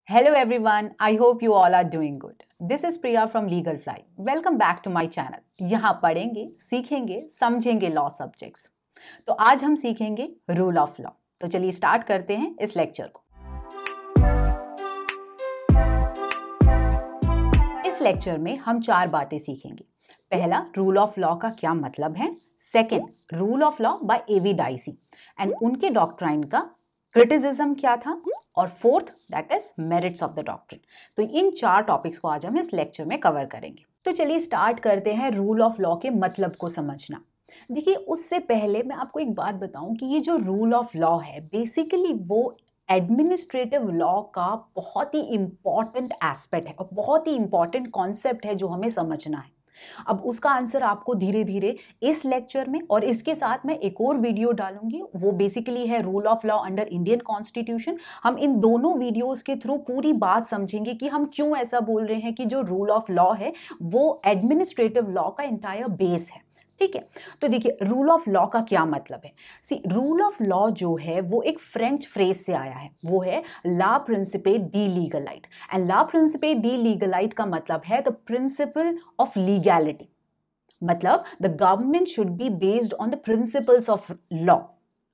Hello everyone, I hope you all are doing good. This is Priya from Legal Fly. Welcome back to my channel. यहाँ पढ़ेंगे, सीखेंगे, समझेंगे law subjects. तो आज हम सीखेंगे रूल ऑफ लॉ। तो चलिए स्टार्ट करते हैं इस लेक्चर को। इस लेक्चर में हम चार बातें सीखेंगे। पहला, रूल ऑफ लॉ का क्या मतलब है। Second, rule of law by A V Dicey and उनके डॉक्ट्राइन का क्रिटिसिज्म क्या था। और fourth, that is merits of the doctrine. तो इन चार टॉपिक्स को आज हम इस लेक्चर में कवर करेंगे। तो चलिए स्टार्ट करते हैं रूल ऑफ लॉ के मतलब को समझना। देखिए, उससे पहले मैं आपको एक बात बताऊं कि ये जो रूल ऑफ लॉ है बेसिकली वो एडमिनिस्ट्रेटिव लॉ का बहुत ही इंपॉर्टेंट एस्पेक्ट है और बहुत ही इंपॉर्टेंट कॉन्सेप्ट है जो हमें समझना है। अब उसका आंसर आपको धीरे धीरे इस लेक्चर में और इसके साथ मैं एक और वीडियो डालूंगी, वो बेसिकली है rule of law under Indian constitution. हम इन दोनों वीडियोस के थ्रू पूरी बात समझेंगे कि हम क्यों ऐसा बोल रहे हैं कि जो रूल ऑफ लॉ है वो एडमिनिस्ट्रेटिव लॉ का एंटायर बेस है। ठीक है, तो देखिए रूल ऑफ लॉ का क्या मतलब है। सी, रूल ऑफ लॉ जो है वो एक फ्रेंच फ्रेज से आया है, वो है ला प्रिंसिपे डी लीगलाइट। एंड ला प्रिंसिपे डी लीगलाइट का मतलब है द प्रिंसिपल ऑफ लीगैलिटी। मतलब the government should be based on the principles of law,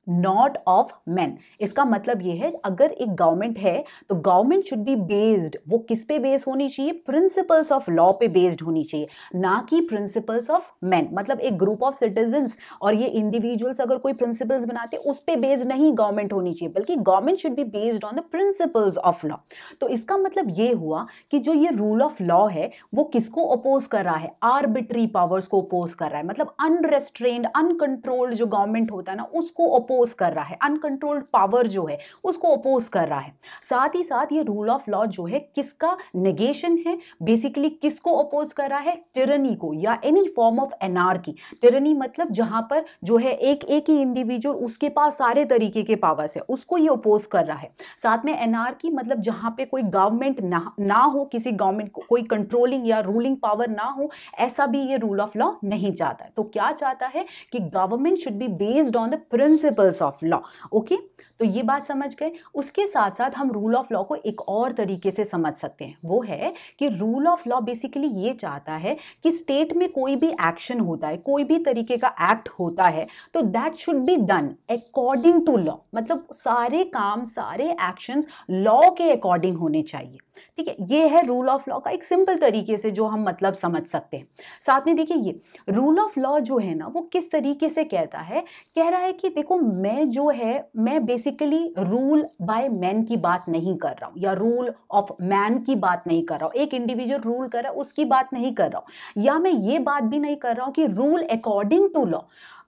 not of man. इसका मतलब यह है अगर एक गवर्नमेंट है तो गवर्नमेंट शुड बी बेस्ड, वो किस पे बेस्ड होनी चाहिए, प्रिंसिपल्स ऑफ लॉ पे बेस्ड होनी चाहिए, ना कि प्रिंसिपल्स ऑफ मैन। मतलब एक ग्रुप ऑफ सिटीजन्स और ये इंडिविजुअल्स अगर कोई प्रिंसिपल्स बनाते उस पे बेस्ड नहीं गवर्नमेंट होनी चाहिए, बल्कि government should be based on the principles of law. तो इसका मतलब ये हुआ कि जो ये रूल ऑफ लॉ है वो किसको अपोज कर रहा है, आर्बिट्री पावर्स को अपोज कर रहा है। मतलब अनरेस्ट्रेन्ड अनकंट्रोल्ड जो गवर्नमेंट होता है ना उसको अपोज कर रहा है, अनकंट्रोल्ड पावर जो है उसको अपोज कर रहा है। साथ ही साथ ये रूल ऑफ लॉ जो है किसका नेगेशन है, बेसिकली किसको अपोज कर रहा है, टिरनी को या any form of anarchy. Tyranny मतलब जहां पर जो है एक ही इंडिविजुअल उसके पास सारे तरीके के पावर्स है, उसको ये अपोज कर रहा है। साथ में एनार्की मतलब जहां पे कोई गवर्नमेंट ना हो, किसी गवर्नमेंट को कोई कंट्रोलिंग या रूलिंग पावर ना हो, ऐसा भी ये रूल ऑफ लॉ नहीं चाहता है। तो क्या चाहता है कि government should be based on the principles of law. Okay, तो ये बात समझ गए। उसके साथ साथ हम रूल ऑफ लॉ को एक और तरीके से समझ सकते हैं, वो है कि रूल ऑफ लॉ बेसिकली ये चाहता है कि स्टेट में कोई भी एक्शन होता है, कोई भी तरीके का एक्ट होता है तो that should be done according to law. मतलब सारे काम सारे एक्शंस लॉ के अकॉर्डिंग होने चाहिए। ठीक है, ये है रूल ऑफ लॉ का एक सिंपल तरीके से जो हम मतलब समझ सकते हैं। साथ में देखिए ये रूल ऑफ लॉ जो है ना वो किस तरीके से कहता है, कह रहा है कि देखो मैं जो है मैं बेसिकली रूल बाय मैन की बात नहीं कर रहा हूं या रूल ऑफ मैन की बात नहीं कर रहा हूं, एक इंडिविजुअल रूल कर रहा है उसकी बात नहीं कर रहा हूं, या मैं ये बात भी नहीं कर रहा हूं कि रूल अकॉर्डिंग टू लॉ,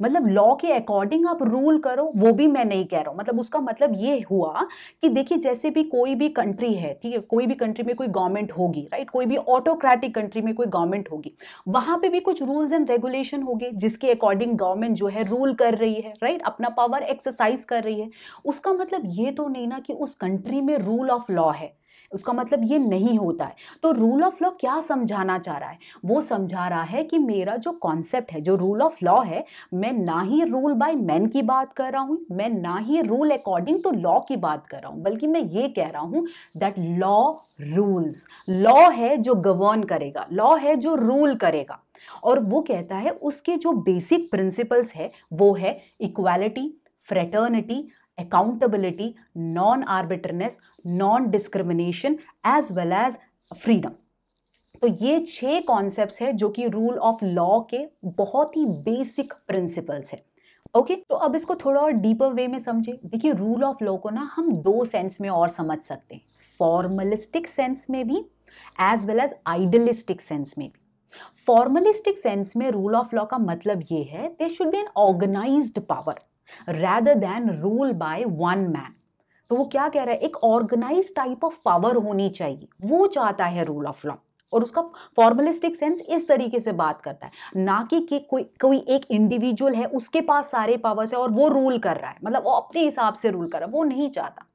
मतलब लॉ के अकॉर्डिंग आप रूल करो, वो भी मैं नहीं कह रहा हूं। मतलब उसका मतलब ये हुआ कि देखिए जैसे भी कोई भी कंट्री है, ठीक है, कोई भी कंट्री में कोई गवर्नमेंट होगी, राइट, कोई भी ऑटोक्रेटिक कंट्री में कोई गवर्नमेंट होगी, वहां पे भी कुछ रूल्स एंड रेगुलेशन होंगे जिसके अकॉर्डिंग गवर्नमेंट जो है रूल कर रही है, राइट, अपना पावर एक्सरसाइज कर रही है। उसका मतलब ये तो नहीं ना कि उस कंट्री में रूल ऑफ लॉ है, उसका मतलब ये नहीं होता है। तो रूल ऑफ लॉ क्या समझाना चाह रहा है, वो समझा रहा है कि मेरा जो कॉन्सेप्ट है, जो रूल ऑफ लॉ है, मैं ना ही रूल बाय मैन की बात कर रहा हूं, मैं ना ही रूल अकॉर्डिंग टू लॉ की बात कर रहा हूं, बल्कि मैं ये कह रहा हूं दैट लॉ रूल्स। लॉ है जो गवर्न करेगा, लॉ है जो रूल करेगा। और वो कहता है उसके जो बेसिक प्रिंसिपल्स है वो है equality, fraternity, accountability, non-arbitrariness, non-discrimination as well as freedom। तो ये 6 कॉन्सेप्ट्स है जो कि रूल ऑफ लॉ के बहुत ही बेसिक प्रिंसिपल्स है। ओके, तो अब इसको थोड़ा और डीपर वे में समझे। देखिए रूल ऑफ लॉ को ना हम दो सेंस में और समझ सकते हैं, फॉर्मलिस्टिक सेंस में भी as well as idealistic sense में भी। फॉर्मलिस्टिक सेंस में रूल ऑफ लॉ का मतलब ये है there should be an organised power rather than rule by one man। तो वो क्या कह रहा है, एक ऑर्गेनाइज टाइप ऑफ पावर होनी चाहिए, वो चाहता है रूल ऑफ लॉ। और उसका फॉर्मलिस्टिक सेंस इस तरीके से बात करता है, ना कि कोई एक इंडिविजुअल है उसके पास सारे पावर्स है और वो रूल कर रहा है, मतलब वो अपने हिसाब से रूल कर रहा है, वो नहीं चाहता।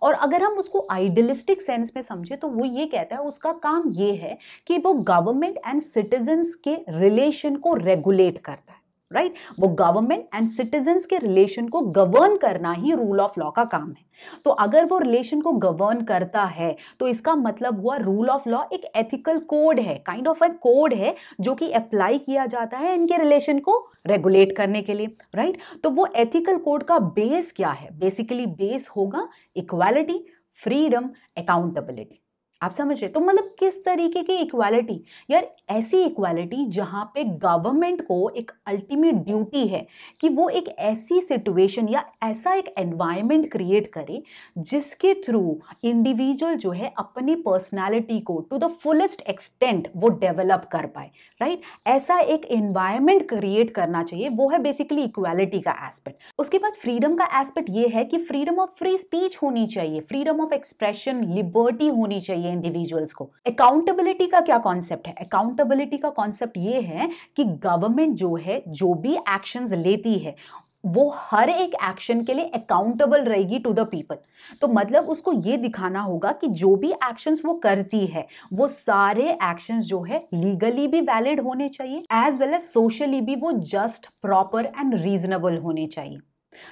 और अगर हम उसको आइडियलिस्टिक सेंस में समझे तो वो ये कहता है उसका काम ये है कि वो गवर्नमेंट एंड सिटीजन्स के रिलेशन को रेगुलेट करता है। राइट वो गवर्नमेंट एंड सिटीजन्स के रिलेशन को गवर्न करना ही रूल ऑफ लॉ का काम है। तो अगर वो रिलेशन को गवर्न करता है तो इसका मतलब हुआ रूल ऑफ लॉ एक एथिकल कोड है, काइंड ऑफ ए कोड है जो कि अप्लाई किया जाता है इनके रिलेशन को रेगुलेट करने के लिए, राइट। तो वो एथिकल कोड का बेस क्या है? बेसिकली बेस होगा इक्वालिटी, फ्रीडम, अकाउंटेबिलिटी। आप समझ रहे? तो मतलब किस तरीके की इक्वालिटी यार? ऐसी इक्वालिटी जहां पे गवर्नमेंट को एक अल्टीमेट ड्यूटी है कि वो एक ऐसी सिचुएशन या ऐसा एक एनवायरनमेंट क्रिएट करे जिसके थ्रू इंडिविजुअल जो है अपनी पर्सनालिटी को टू द फुलेस्ट एक्सटेंट वो डेवलप कर पाए, राइट। ऐसा एक एनवायरनमेंट क्रिएट करना चाहिए, वो है बेसिकली इक्वालिटी का एस्पेक्ट। उसके बाद फ्रीडम का एस्पेक्ट ये है कि फ्रीडम ऑफ फ्री स्पीच होनी चाहिए, फ्रीडम ऑफ एक्सप्रेशन, लिबर्टी होनी चाहिए इंडिविजुअल्स को। अकाउंटेबिलिटी का क्या कॉन्सेप्ट है? अकाउंटेबिलिटी का कॉन्सेप्ट ये है कि गवर्नमेंट जो है जो भी एक्शंस लेती है वो हर एक एक्शन के लिए अकाउंटेबल रहेगी टू द पीपल। तो मतलब उसको ये दिखाना होगा कि जो भी एक्शंस वो करती है वो सारे एक्शंस जो है लीगली भी वैलिड होने चाहिए एज वेल एज सोशली भी वो जस्ट, प्रॉपर एंड रीजनेबल होने चाहिए।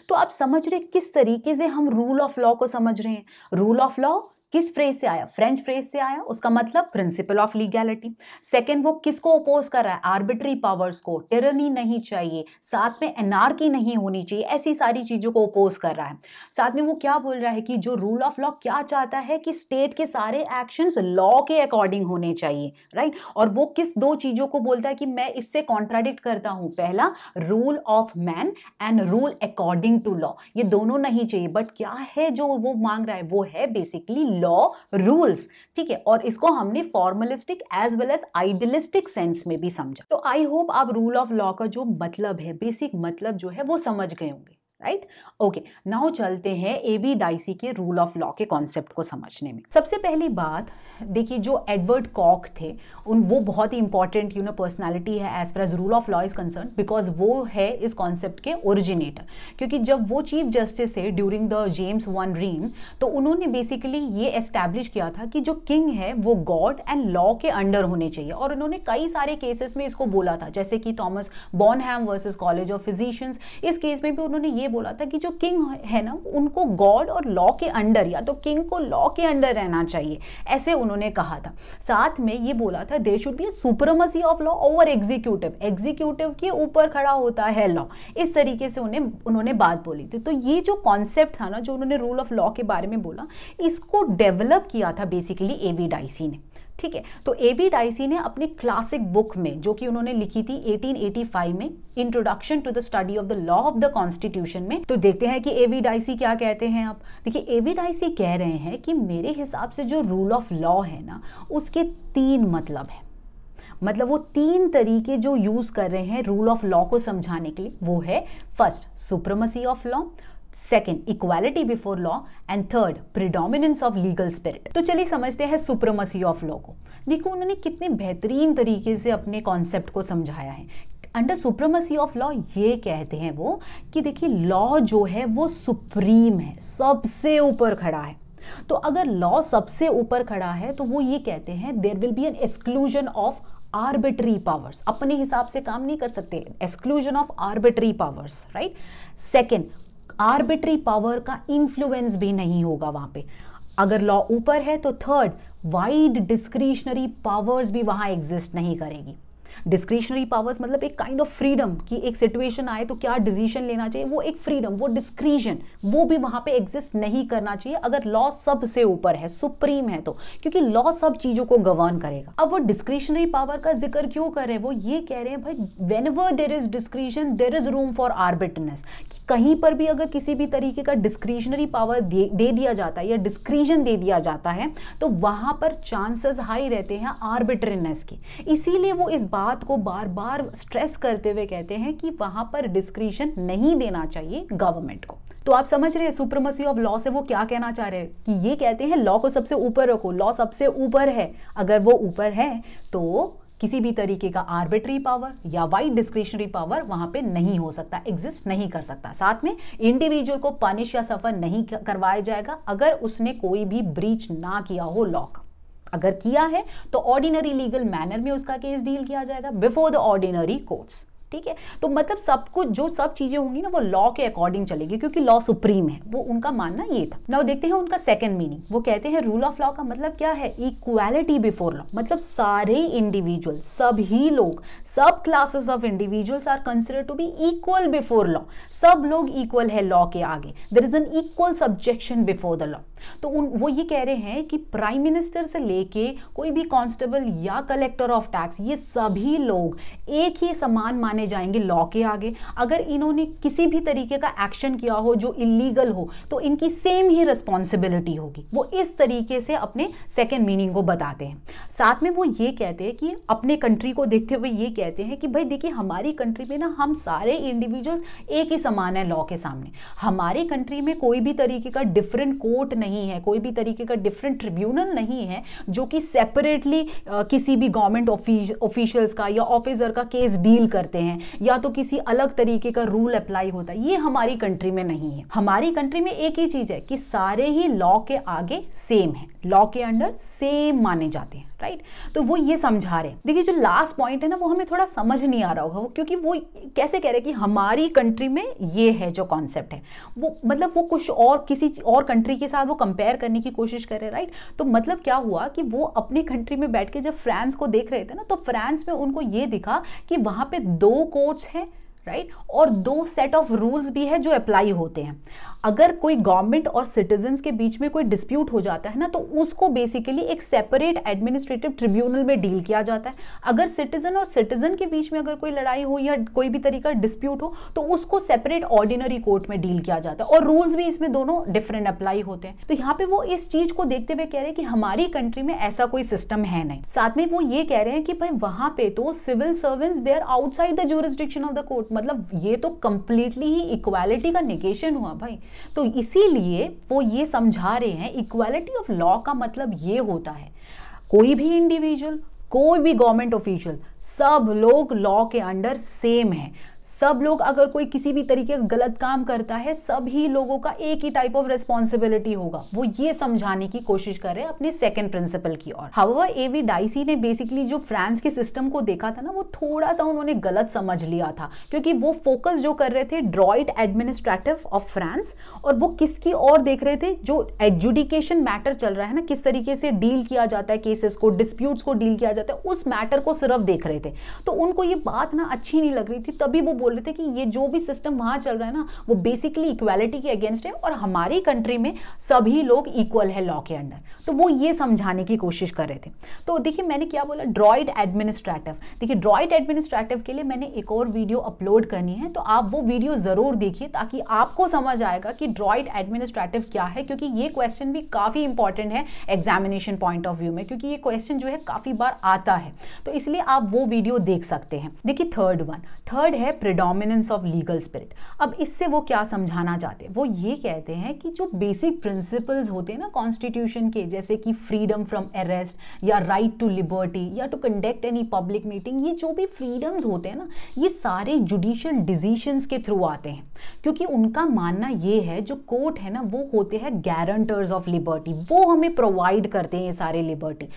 तो आप समझ रहे किस तरीके से हम रूल ऑफ लॉ को समझ रहे हैं? रूल ऑफ लॉ किस फ्रेज से आया? फ्रेंच फ्रेज से आया, उसका मतलब प्रिंसिपल ऑफ लीगैलिटी। सेकंड वो किसको अपोज कर रहा है? आर्बिट्री पावर्स को, टिरनी नहीं चाहिए, साथ में एनार्की नहीं होनी चाहिए, ऐसी सारी चीजों को अपोज कर रहा है। साथ में वो क्या बोल रहा है कि जो रूल ऑफ लॉ क्या चाहता है कि स्टेट के सारे एक्शंस लॉ के अकॉर्डिंग होने चाहिए, राइट। और वो किस दो चीजों को बोलता है कि मैं इससे कॉन्ट्राडिक्ट करता हूं? पहला rule of man and rule according to law, ये दोनों नहीं चाहिए। बट क्या है जो वो मांग रहा है? वो है बेसिकली लॉ रूल्स, ठीक है। और इसको हमने formalistic as well as idealistic sense में भी समझा। तो आई होप आप रूल ऑफ लॉ का जो मतलब है, बेसिक मतलब जो है वो समझ गए होंगे, राइट। ओके, नाउ चलते हैं एवी डाइसी के रूल ऑफ लॉ के कॉन्सेप्ट को समझने में। सबसे पहली बात देखिए, जो एडवर्ड कॉक थे वो बहुत ही इंपॉर्टेंट पर्सनालिटी है as far as rule of law is concern, because वो है इस कॉन्सेप्ट के ओरिजिनेटर। क्योंकि जब वो चीफ जस्टिस थे during the James one reign, तो उन्होंने बेसिकली ये एस्टैब्लिश किया था कि जो किंग है वो गॉड एंड लॉ के अंडर होने चाहिए। और उन्होंने कई सारे केसेस में इसको बोला था, जैसे कि Thomas Bonham versus College of Physicians. इस केस में भी उन्होंने ये बोला था कि जो किंग है ना उनको गॉड और लॉ के अंडर, या तो किंग को लॉ के अंडर रहना चाहिए, ऐसे उन्होंने कहा था। साथ में ये बोला था there should be supremacy of law over executive, executive के ऊपर खड़ा होता है लॉ। इस तरीके से उन्होंने बात बोली थी। तो ये जो कॉन्सेप्ट था ना, जो उन्होंने रूल ऑफ लॉ के बारे में बोला, इसको डेवलप किया था बेसिकली एवी डाइसी ने, ठीक है। तो एवी डाइसी ने अपनी क्लासिक बुक में, जो कि उन्होंने लिखी थी 1885 में, introduction to the study of the law of the constitution में, तो देखते हैं कि एवी डाइसी क्या कहते हैं। आप देखिए, एवी डाइसी कह रहे हैं कि मेरे हिसाब से जो रूल ऑफ लॉ है ना, उसके 3 मतलब है। मतलब वो 3 तरीके जो यूज कर रहे हैं रूल ऑफ लॉ को समझाने के लिए, वो है first supremacy of law, second equality before law, and third predominance of legal spirit. तो चलिए समझते हैं सुप्रीमेसी ऑफ लॉ को। देखो उन्होंने कितने बेहतरीन तरीके से अपने कॉन्सेप्ट को समझाया है। अंडर सुप्रीमेसी ऑफ लॉ ये कहते हैं वो कि देखिए लॉ जो है वो सुप्रीम है, सबसे ऊपर खड़ा है। तो अगर लॉ सबसे ऊपर खड़ा है तो वो ये कहते हैं there will be an exclusion of arbitrary powers, अपने हिसाब से काम नहीं कर सकते, exclusion of arbitrary powers, right. Second, arbitrary power का इन्फ्लुएंस भी नहीं होगा वहां पे अगर लॉ ऊपर है। तो थर्ड, वाइड डिस्क्रिशनरी पावर्स भी वहां एग्जिस्ट नहीं करेगी। डिस्क्रिशनरी पावर्स मतलब एक काइंड ऑफ फ्रीडम कि एक सिचुएशन आए तो क्या डिसीजन लेना चाहिए, वो एक फ्रीडम, वो डिस्क्रिशन, वो भी वहां पे एग्जिस्ट नहीं करना चाहिए अगर लॉ सबसे ऊपर है, सुप्रीम है तो, क्योंकि लॉ सब चीजों को गवर्न करेगा। अब वो डिस्क्रिशनरी पावर का जिक्र क्यों कर रहे हैं? वो ये कह रहे हैं भाई whenever there is discretion there is room for arbitrariness, कि कहीं पर भी अगर किसी भी तरीके का डिस्क्रिशनरी पावर दे दिया जाता है या डिस्क्रिशन दे दिया जाता है तो वहां पर चांसेस हाई रहते हैं आर्बिट्रीनेस की। इसीलिए वो इस बात को बार बार स्ट्रेस करते हुए कहते हैं कि वहां पर डिस्क्रिशन नहीं देना चाहिए गवर्नमेंट को। तो आप समझ रहे हैं सुप्रीमेसी ऑफ लॉ से वो क्या कहना चाह रहे हैं कि ये कहते हैं लॉ को सबसे ऊपर रखो, लॉ सबसे ऊपर है। अगर वो ऊपर है तो किसी भी तरीके का आर्बिट्री पावर या वाइड डिस्क्रिशनरी पावर वहां पे नहीं हो सकता, एग्जिस्ट नहीं कर सकता। साथ में इंडिविजुअल को पनिश या सफर नहीं करवाया जाएगा अगर उसने कोई भी ब्रीच ना किया हो लॉ का। अगर किया है तो ऑर्डिनरी लीगल मैनर में उसका केस डील किया जाएगा बिफोर द ऑर्डिनरी कोर्ट्स। ठीक है। तो मतलब सब कुछ जो सब चीजें होंगी ना वो लॉ के अकॉर्डिंग चलेगी, क्योंकि लॉ सुप्रीम है, वो उनका मानना ये था। नाउ देखते हैं उनका सेकंड मीनिंग। वो कहते हैं रूल ऑफ लॉ का मतलब क्या है, इक्वालिटी बिफोर लॉ, मतलब सारे इंडिविजुअल, सभी लोग, सब classes of individuals are considered to be equal before law, सब लोग इक्वल है लॉ के आगे, there is an equal subjection before the law. तो वो ये कह रहे हैं कि प्राइम मिनिस्टर से लेके कोई भी कांस्टेबल या कलेक्टर ऑफ टैक्स, ये सभी लोग एक ही समान माने जाएंगे लॉ के आगे। अगर इन्होंने किसी भी तरीके का एक्शन किया हो जो इलीगल हो तो इनकी सेम ही रिस्पॉन्सिबिलिटी होगी। वो इस तरीके से अपने सेकेंड मीनिंग को बताते हैं। साथ में वो ये कहते हैं कि अपने कंट्री को देखते हुए ये कहते हैं कि भाई देखिए हमारी कंट्री में ना हम सारे इंडिविजुअल्स एक ही समान है लॉ के सामने। हमारी कंट्री में कोई भी तरीके का डिफरेंट कोर्ट नहीं है, कोई भी तरीके का डिफरेंट ट्रिब्यूनल नहीं है जो कि सेपरेटली किसी भी गवर्नमेंट ऑफिशियल्स का या ऑफिसर का केस डील करते हैं, या तो किसी अलग तरीके का रूल अप्लाई होता है। ये हमारी कंट्री में नहीं है। हमारी कंट्री में एक ही चीज है कि सारे ही लॉ के आगे सेम है, लॉ के अंडर सेम माने जाते हैं, राइट। तो वो ये समझा रहे हैं। देखिए जो लास्ट पॉइंट है ना वो हमें थोड़ा समझ नहीं आ रहा होगा, क्योंकि वो कैसे कह रहे हैं कि हमारी कंट्री में ये है जो कॉन्सेप्ट है, वो मतलब वो कुछ और किसी और कंट्री के साथ वो कंपेयर करने की कोशिश कर रहे हैं, राइट। तो मतलब क्या हुआ कि वो अपने कंट्री में बैठ के जब फ्रांस को देख रहे थे ना, तो फ्रांस में उनको ये दिखा कि वहां पे 2 कोर्ट्स हैं, राइट, और 2 सेट ऑफ रूल्स भी है जो अप्लाई होते हैं। अगर कोई गवर्नमेंट और सिटीजन्स के बीच में कोई डिस्प्यूट हो जाता है ना, तो उसको बेसिकली एक सेपरेट एडमिनिस्ट्रेटिव ट्रिब्यूनल में डील किया जाता है। अगर सिटीजन और सिटीजन के बीच में अगर कोई लड़ाई हो या कोई भी तरीका डिस्प्यूट हो तो उसको सेपरेट ऑर्डिनरी कोर्ट में डील किया जाता है, और रूल्स भी इसमें दोनों डिफरेंट अप्लाई होते हैं। तो यहाँ पे वो इस चीज को देखते हुए कह रहे हैं कि हमारी कंट्री में ऐसा कोई सिस्टम है नहीं। साथ में वो ये कह रहे हैं कि भाई वहां पे तो civil servants they are outside the jurisdiction of the court, मतलब ये तो कंप्लीटली ही इक्वालिटी का नेगेशन हुआ भाई। तो इसीलिए वो ये समझा रहे हैं इक्वालिटी ऑफ लॉ का मतलब ये होता है कोई भी इंडिविजुअल, कोई भी गवर्नमेंट ऑफिशियल, सब लोग लॉ के अंडर सेम है। सब लोग अगर कोई किसी भी तरीके का गलत काम करता है, सभी लोगों का एक ही टाइप ऑफ रिस्पॉन्सिबिलिटी होगा। वो ये समझाने की कोशिश कर रहे हैं अपने सेकंड प्रिंसिपल की ओर। हाउएवर एवी डाइसी ने बेसिकली जो फ्रांस के सिस्टम को देखा था ना, वो थोड़ा सा उन्होंने गलत समझ लिया था, क्योंकि वो फोकस जो कर रहे थे ड्रॉइट एडमिनिस्ट्रेटिव ऑफ फ्रांस, और वो किसकी ओर देख रहे थे, जो एडजुडिकेशन मैटर चल रहा है ना, किस तरीके से डील किया जाता है केसेस को, डिस्प्यूट्स को डील किया जाता है, उस मैटर को सिर्फ देख रहे थे। तो उनको ये बात ना अच्छी नहीं लग रही थी, तभी वो बोल रहे थे कि ये जो भी सिस्टम वहां चल रहा है ना वो बेसिकली इक्वालिटी के अगेंस्ट है, और हमारी कंट्री में सभी लोग इक्वल है लॉ के अंडर। तो वो ये समझाने की कोशिश कर रहे थे। तो देखिए मैंने क्या बोला, ड्रॉइट एडमिनिस्ट्रेटिव। देखिए ड्रॉइट एडमिनिस्ट्रेटिव के लिए मैंने एक और वीडियो अपलोड करनी है, तो आप वो वीडियो जरूर देखिए ताकि आपको समझ आएगा कि ड्रॉइट एडमिनिस्ट्रेटिव क्या है, क्योंकि ये क्वेश्चन भी काफी इंपॉर्टेंट है एग्जामिनेशन पॉइंट ऑफ व्यू में, क्योंकि ये क्वेश्चन जो है काफी बार आता है, तो इसलिए आप वो वीडियो देख सकते हैं। देखिए थर्ड है प्रेडोमिनेंस ऑफ लीगल स्पिरिट। अब इससे वो क्या समझाना चाहते हैं, वो ये कहते हैं कि जो बेसिक प्रिंसिपल्स होते हैं ना कॉन्स्टिट्यूशन के, जैसे कि फ्रीडम फ्रॉम अरेस्ट या राइट टू लिबर्टी या to conduct any public meeting, ये जो भी फ्रीडम्स होते हैं ना, ये सारे जुडिशियल डिसीजंस के थ्रू आते हैं, क्योंकि उनका मानना ये है जो कोर्ट है ना वो होते हैं गारंटर्स ऑफ लिबर्टी, वो हमें प्रोवाइड करते हैं ये सारे लिबर्टी।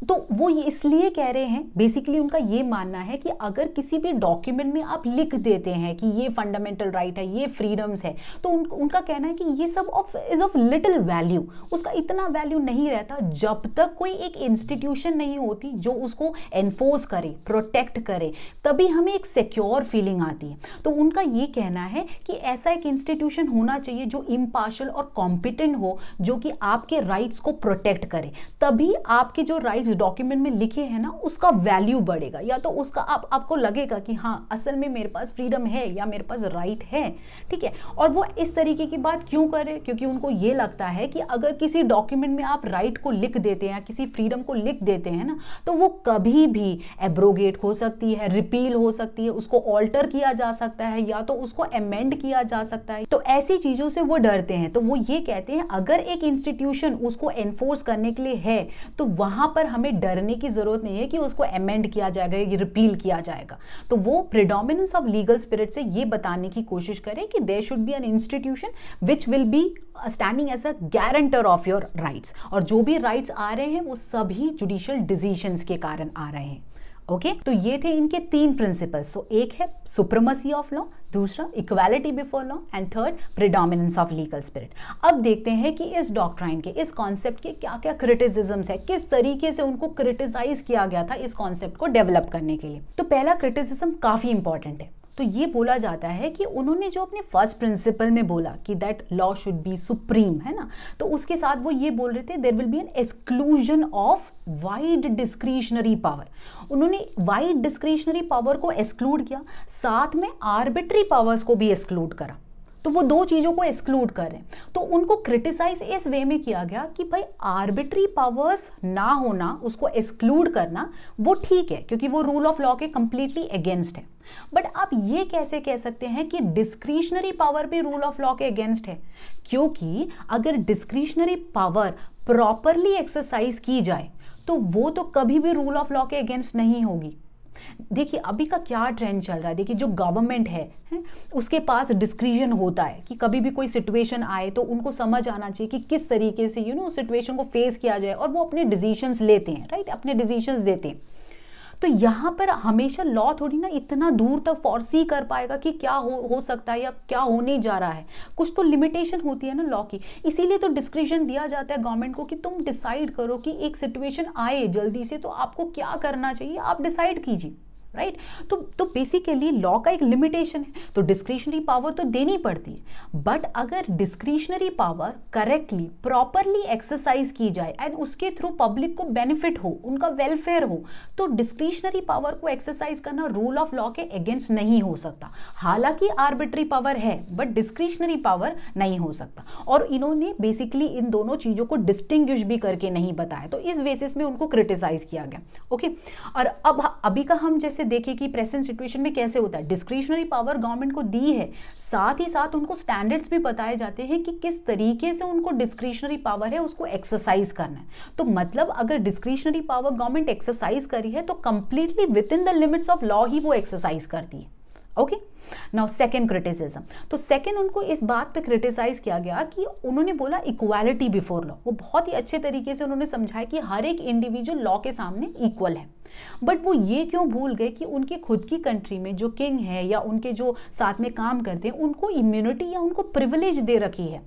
तो वो इसलिए कह रहे हैं, बेसिकली उनका ये मानना है कि अगर किसी भी डॉक्यूमेंट में आप लिख देते हैं कि ये फंडामेंटल राइट है, ये फ्रीडम्स है, तो उनका कहना है कि ये सब इज ऑफ लिटिल वैल्यू, उसका इतना वैल्यू नहीं रहता जब तक कोई एक इंस्टीट्यूशन नहीं होती जो उसको एनफोर्स करे, प्रोटेक्ट करे, तभी हमें एक सिक्योर फीलिंग आती है। तो उनका ये कहना है कि ऐसा एक इंस्टीट्यूशन होना चाहिए जो इम्पार्शियल और कॉम्पिटेंट हो, जो कि आपके राइट्स को प्रोटेक्ट करे, तभी आपके जो राइट्स डॉक्यूमेंट में लिखे हैं ना उसका वैल्यू बढ़ेगा, या तो उसका आपको लगेगा कि हाँ असल में मेरे पास फ्रीडम है या मेरे पास राइट है, ठीक है। और वो इस तरीके की बात क्यों करे, क्योंकि उनको ये लगता है कि अगर किसी डॉक्यूमेंट में आप राइट को लिख देते हैं या किसी फ्रीडम को लिख देते हैं ना, तो वो कभी भी एब्रोगेट हो सकती है, रिपील हो सकती है, उसको ऑल्टर किया जा सकता है, या तो उसको अमेंड किया जा सकता है। तो ऐसी चीजों से वो डरते हैं। तो वो ये कहते हैं अगर एक इंस्टीट्यूशन उसको एनफोर्स करने के लिए है तो वहां पर हमें डरने की जरूरत नहीं है कि उसको अमेंड किया जाएगा या रिपील किया जाएगा। तो वो प्रेडोमिनेंस ऑफ लीगल स्पिरिट से ये बताने की कोशिश करें कि there should be an institution which will be standing as a guarantor of your rights, और जो भी राइट्स आ रहे हैं वो सभी जुडिशियल डिसीजंस के कारण आ रहे हैं। ओके तो ये थे इनके 3 प्रिंसिपल्स। सो एक है सुप्रीमेसी ऑफ लॉ, दूसरा equality before law and third predominance of legal spirit. अब देखते हैं कि इस डॉक्ट्राइन के, इस कॉन्सेप्ट के क्या क्या क्रिटिसिज्म्स है, किस तरीके से उनको क्रिटिसाइज किया गया था इस कॉन्सेप्ट को डेवलप करने के लिए। तो पहला क्रिटिसिज्म काफी इंपॉर्टेंट है। तो ये बोला जाता है कि उन्होंने जो अपने फर्स्ट प्रिंसिपल में बोला कि that law should be supreme, है ना, तो उसके साथ वो ये बोल रहे थे there will be an exclusion of wide discretionary power. उन्होंने वाइड डिस्क्रिशनरी पावर को एक्सक्लूड किया, साथ में आर्बिट्री पावर्स को भी एक्सक्लूड करा। तो वो 2 चीजों को एक्सक्लूड कर रहे हैं। तो उनको क्रिटिसाइज इस वे में किया गया कि भाई आर्बिट्री पावर्स ना होना, उसको एक्सक्लूड करना वो ठीक है क्योंकि वो रूल ऑफ लॉ के कंप्लीटली अगेंस्ट है। बट आप ये कैसे कह सकते हैं कि डिस्क्रिशनरी पावर भी रूल ऑफ लॉ के अगेंस्ट है? क्योंकि अगर डिस्क्रिशनरी पावर प्रॉपरली एक्सरसाइज की जाए तो वो तो कभी भी रूल ऑफ लॉ के अगेंस्ट नहीं होगी। देखिए अभी का क्या ट्रेंड चल रहा है, देखिए जो गवर्नमेंट है उसके पास डिस्क्रिशन होता है कि कभी भी कोई सिचुएशन आए तो उनको समझ आना चाहिए कि किस तरीके से उस सिचुएशन को फेस किया जाए, और वो अपने डिसीजंस लेते हैं, राइट, अपने डिसीजंस देते हैं। तो यहाँ पर हमेशा लॉ थोड़ी ना इतना दूर तक फोरसी कर पाएगा कि क्या हो सकता है या क्या होने जा रहा है। कुछ तो लिमिटेशन होती है ना लॉ की, इसीलिए तो डिस्क्रिशन दिया जाता है गवर्नमेंट को कि तुम डिसाइड करो कि एक सिचुएशन आए जल्दी से तो आपको क्या करना चाहिए, आप डिसाइड कीजिए, राइट। तो बेसिकली लॉ का एक लिमिटेशन है, तो डिस्क्रिशनरी पावर तो देनी पड़ती है। बट अगर discretionary power correctly properly exercise की जाए एंड उसके थ्रू पब्लिक को बेनिफिट हो, उनका वेलफेयर हो, तो डिस्क्रिशनरी पावर को एक्सरसाइज करना रूल ऑफ लॉ के अगेंस्ट नहीं हो सकता। हालांकि आर्बिट्री पावर है बट डिस्क्रिशनरी पावर नहीं हो सकता। और इन्होंने बेसिकली इन दोनों चीजों को डिस्टिंग्विश भी करके नहीं बताया, तो इस बेसिस में उनको क्रिटिसाइज किया गया। ओके और अब अभी का हम जैसे देखें कि प्रेजेंट सिचुएशन में कैसे होता है, डिस्क्रिशनरी पावर गवर्नमेंट को दी है, साथ ही साथ उनको स्टैंडर्ड्स भी बताए जाते हैं कि किस तरीके से उनको डिस्क्रिशनरी पावर है उसको एक्सरसाइज करना है। तो मतलब अगर डिस्क्रिशनरी पावर गवर्नमेंट एक्सरसाइज करी है तो completely within the limits of law ही वो एक्सरसाइज करती है। ओके नाउ सेकेंड क्रिटिसिज्म, तो सेकेंड उनको इस बात पे क्रिटिसाइज किया गया कि उन्होंने बोला इक्वालिटी बिफोर लॉ। वो बहुत ही अच्छे तरीके से उन्होंने समझाया कि हर एक इंडिविजुअल लॉ के सामने इक्वल है। बट वो ये क्यों भूल गए कि उनके खुद की कंट्री में जो किंग है या उनके जो साथ में काम करते हैं उनको इम्यूनिटी या उनको प्रिविलेज दे रखी है,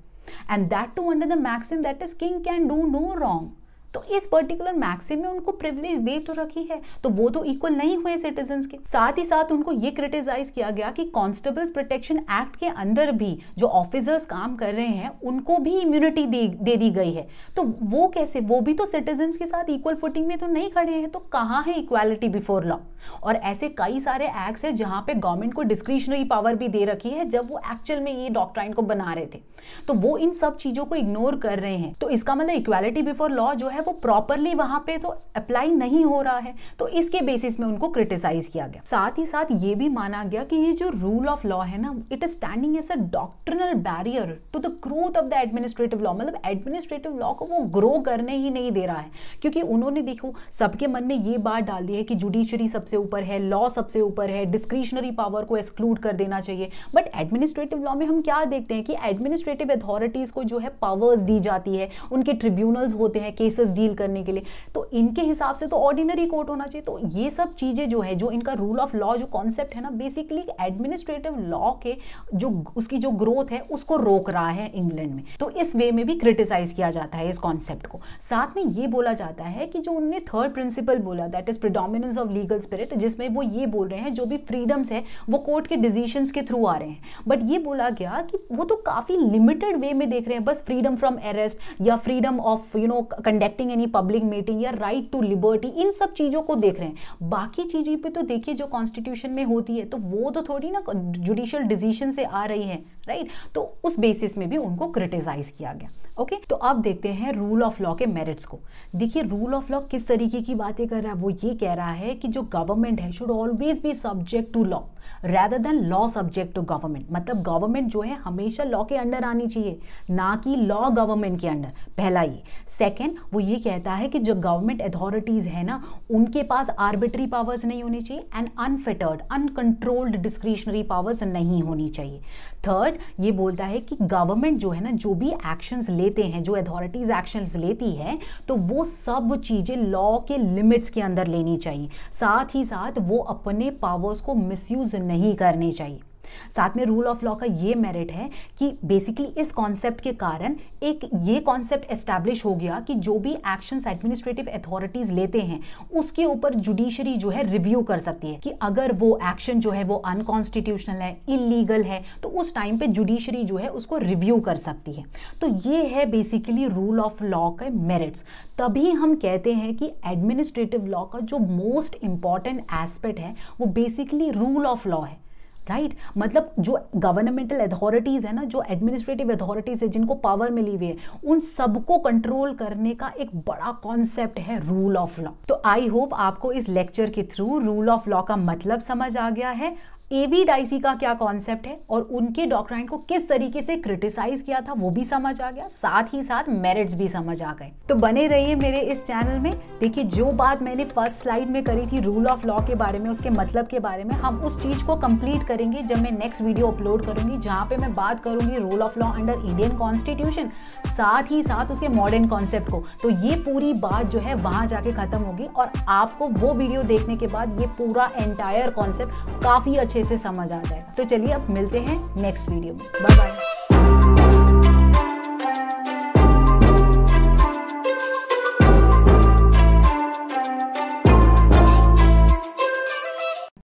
and that too under the maxim that is king can do no wrong. तो इस पर्टिकुलर मैक्सिम में उनको प्रिविलेज दे तो रखी है, तो वो तो इक्वल नहीं हुए सिटीजन्स के। साथ ही साथ उनको ये क्रिटिसाइज किया गया कि कांस्टेबल्स प्रोटेक्शन एक्ट के अंदर भी जो ऑफिसर्स काम कर रहे हैं उनको भी इम्यूनिटी दे दी गई है। तो वो कैसे, वो भी तो सिटीजन्स के साथ इक्वल फुटिंग में तो नहीं खड़े हैं, तो कहाँ है इक्वालिटी बिफोर लॉ? और ऐसे कई सारे एक्ट्स है जहां पे गवर्नमेंट को डिस्क्रिशनरी पावर भी दे रखी है जब वो एक्चुअल में ये डॉक्ट्राइन को बना रहे थे, तो वो इन सब चीजों को इग्नोर कर रहे हैं। तो इसका मतलब इक्वालिटी बिफोर लॉ जो है वो प्रॉपरली वहां पे तो अप्लाई नहीं हो रहा है, तो इसके बेसिस में उनको क्रिटिसाइज किया गया। साथ ही साथ ये भी माना गया कि ये जो रूल ऑफ लॉ है ना, it is standing as a doctrinal barrier to the growth of the administrative law. मतलब एडमिनिस्ट्रेटिव लॉ को वो ग्रो करने ही नहीं दे रहा है, क्योंकि उन्होंने देखो सबके मन में ये बात डाल दी है कि जुडिशरी सबसे ऊपर है, लॉ सबसे ऊपर है, डिस्क्रिशनरी पावर को एक्सक्लूड कर देना चाहिए। बट एडमिनिस्ट्रेटिव लॉ में हम क्या देखते हैं कि एडमिनिस्ट्रेटिव अथॉरिटीज को जो है पावर्स दी जाती है, उनके ट्रिब्यूनल्स होते हैं केसेस डील करने के लिए, तो इनके हिसाब से तो ऑर्डिनरी कोर्ट होना चाहिए। तो ये सब चीजें जो है, जो इनका रूल ऑफ लॉ जो कॉन्सेप्ट है ना, बेसिकली एडमिनिस्ट्रेटिव लॉ के जो उसकी जो ग्रोथ है उसको रोक रहा है इंग्लैंड में। तो इस वे में भी क्रिटिसाइज किया जाता है इस कॉन्सेप्ट को। साथ में ये बोला जाता है कि जो उन्होंने थर्ड प्रिंसिपल बोला that is predominance of legal spirit, जिसमें वो ये बोल रहे हैं जो भी फ्रीडम्स है वो कोर्ट के डिसीजंस के थ्रू आ रहे हैं। बट ये बोला गया कि वो तो काफी लिमिटेड वे में देख रहे हैं, बस फ्रीडम फ्रॉम अरेस्ट या freedom of conducting any public meeting या राइट टू लिबर्टी, इन सब चीजों को देख रहे हैं। बाकी चीजों पे तो देखिए जो कॉन्स्टिट्यूशन में होती है तो वो तो थोड़ी ना जुडिशियल डिसीजन से आ रही है, राइट। तो उस बेसिस में भी उनको क्रिटिसाइज किया गया। ओके तो अब देखते हैं रूल ऑफ लॉ के मेरिट्स को। देखिए रूल ऑफ लॉ किस तरीके की बातें कर रहा है, वो ये कह रहा है कि जो गवर्नमेंट है should always be subject to law rather than law subject to government. मतलब गवर्नमेंट जो है हमेशा लॉ के अंडर आनी चाहिए, ना कि लॉ गवर्नमेंट के अंडर। पहला ये। सेकंड वो ये कहता है कि जो गवर्नमेंट अथॉरिटीज है ना, उनके पास आर्बिट्री पावर्स नहीं होनी चाहिए and unfettered uncontrolled discretionary powers नहीं होनी चाहिए। थर्ड, ये बोलता है कि गवर्नमेंट जो है ना, जो भी एक्शंस लेते हैं, जो अथॉरिटीज एक्शंस लेती है, तो वो सब चीजें लॉ के लिमिट्स के अंदर लेनी चाहिए। साथ ही साथ वो अपने पावर्स को मिसयूज नहीं करनी चाहिए। साथ में रूल ऑफ लॉ का ये मेरिट है कि बेसिकली इस कॉन्सेप्ट के कारण एक ये कॉन्सेप्ट एस्टैब्लिश हो गया कि जो भी एक्शंस एडमिनिस्ट्रेटिव अथॉरिटीज लेते हैं उसके ऊपर जुडिशरी जो है रिव्यू कर सकती है कि अगर वो एक्शन जो है वो अनकॉन्स्टिट्यूशनल है, इलीगल है, तो उस टाइम पे जुडिशरी जो है उसको रिव्यू कर सकती है। तो ये है बेसिकली रूल ऑफ लॉ के मेरिट्स। तभी हम कहते हैं कि एडमिनिस्ट्रेटिव लॉ का जो मोस्ट इंपॉर्टेंट एस्पेक्ट है वो बेसिकली रूल ऑफ लॉ है, राइट? मतलब जो गवर्नमेंटल अथॉरिटीज है ना, जो एडमिनिस्ट्रेटिव अथॉरिटीज है, जिनको पावर मिली हुई है, उन सबको कंट्रोल करने का एक बड़ा कॉन्सेप्ट है रूल ऑफ लॉ। तो आई होप आपको इस लेक्चर के थ्रू रूल ऑफ लॉ का मतलब समझ आ गया है, एवी डाइसी का क्या कॉन्सेप्ट है और उनके डॉक्ट्राइन को किस तरीके से क्रिटिसाइज किया था वो भी समझ आ गया, साथ ही साथ मेरिट्स भी समझ आ गए। तो बने रहिए मेरे इस चैनल में। देखिए, जो बात मैंने फर्स्ट स्लाइड में करी थी रूल ऑफ लॉ के बारे में, उसके मतलब के बारे में, हम उस चीज को कंप्लीट करेंगे जब मैं नेक्स्ट वीडियो अपलोड करूंगी, जहां पे मैं बात करूंगी rule of law under Indian constitution, साथ ही साथ उसके मॉडर्न कॉन्सेप्ट को। तो ये पूरी बात जो है वहां जाके खत्म होगी और आपको वो वीडियो देखने के बाद ये पूरा एंटायर कॉन्सेप्ट काफी अच्छे से समझ आ जाएगा। तो चलिए अब मिलते हैं नेक्स्ट वीडियो में। Bye bye.